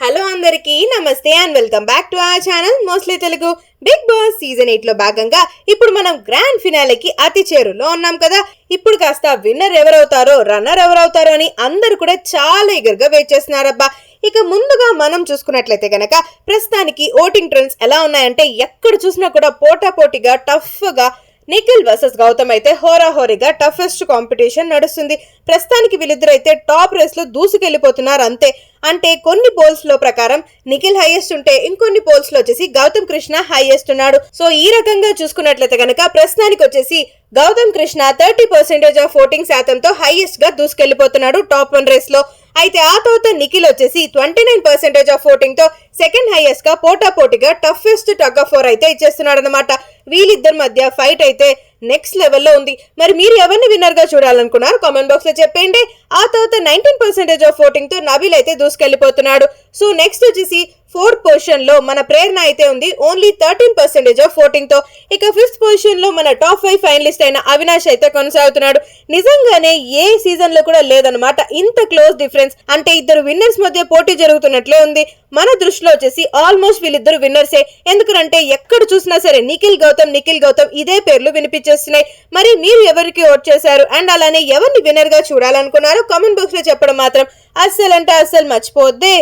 Hello అందరికీ నమస్తే and welcome back to our channel mostly Telugu. Bigg Boss season 8 లో భాగంగా ఇప్పుడు మనం గ్రాండ్ ఫినాలేకి అతి చేరులో ఉన్నాం కదా. ఇప్పుడు కాస్త విన్నర్ ఎవరవుతారో రన్నర్ ఎవరవుతారో అని అందరు కూడా చాలా ఈగర్గా వెయిట్ చేస్తున్నారబ్బా. ఇక ముందుగా మనం చూసుకున్నట్లయితే గనక ప్రస్తుతానికి ఓటింగ్ ట్రెండ్స్ ఎలా ఉన్నాయంటే ఎక్కడ చూసినా కూడా పోటాపోటీగా టఫ్గా నిఖిల్ వర్సెస్ గౌతమ్ అయితే హోరాహోరీగా టఫెస్ట్ కాంపిటీషన్ నడుస్తుంది. ప్రస్తుతానికి వీళ్ళిద్దరు అయితే టాప్ రేస్ లో దూసుకెళ్లిపోతున్నారు అంతే. అంటే కొన్ని పోల్స్ లో ప్రకారం నిఖిల్ హైయెస్ట్ ఉంటే ఇంకొన్ని పోల్స్ లో వచ్చేసి గౌతమ్ కృష్ణ హైయెస్ట్ ఉన్నాడు. సో ఈ రకంగా చూసుకున్నట్లయితే గనక ప్రస్తుతానికి వచ్చేసి గౌతమ్ కృష్ణ 30% ఆఫ్ ఓటింగ్ శాతంతో హైయెస్ట్ గా దూసుకెళ్లిపోతున్నాడు టాప్ 1 రేస్ లో. అయితే ఆ తర్వాత నిఖిల్ వచ్చేసి 29% ఆఫ్ ఓటింగ్ తో సెకండ్ హైయెస్ట్ గా పోటాపోటీగా టఫెస్ట్ టగ్ ఆఫ్ వార్ అయితే ఇచ్చేస్తున్నాడు అనమాట. వీళ్ళిద్దరి మధ్య ఫైట్ అయితే నెక్స్ట్ లెవెల్లో ఉంది. మరి మీరు ఎవరిని విన్నర్ గా చూడాలనుకున్నారు కామెంట్ బాక్స్ లో చెప్పండి. ఆ తర్వాత 19% ఆఫ్ ఓటింగ్ తో నబీల్ అయితే దూసుకెళ్లిపోతున్నాడు. సో నెక్స్ట్ వచ్చేసి 4th పొజిషన్ లో మన ప్రేరణ అయితే ఉంది ఓన్లీ 13% ఆఫ్ ఓటింగ్ తో. ఇక 5th పొజిషన్ లో మన టాప్ 5 ఫైనలిస్ట్ అయిన అవినాష్ అయితే కొనసాగుతున్నాడు. నిజంగానే ఏ సీజన్ లో కూడా లేదనమాట ఇంత క్లోజ్ డిఫరెన్స్. అంటే ఇద్దరు విన్నర్స్ మధ్య పోటీ జరుగుతున్నట్లే ఉంది. మన దృష్టిలో వచ్చేసి ఆల్మోస్ట్ వీళ్ళిద్దరు విన్నర్సే. ఎందుకంటే ఎక్కడ చూసినా సరే నిఖిల్ గౌతమ్ ఇదే పేర్లు వినిపించేస్తున్నాయి. మరి మీరు ఎవరికి ఓట్ చేశారు అండ్ అలానే ఎవరిని విన్నర్ గా చూడాలనుకున్నారో కామెంట్ బాక్స్ లో చెప్పడం మాత్రం అస్సలు మర్చిపోద్దే.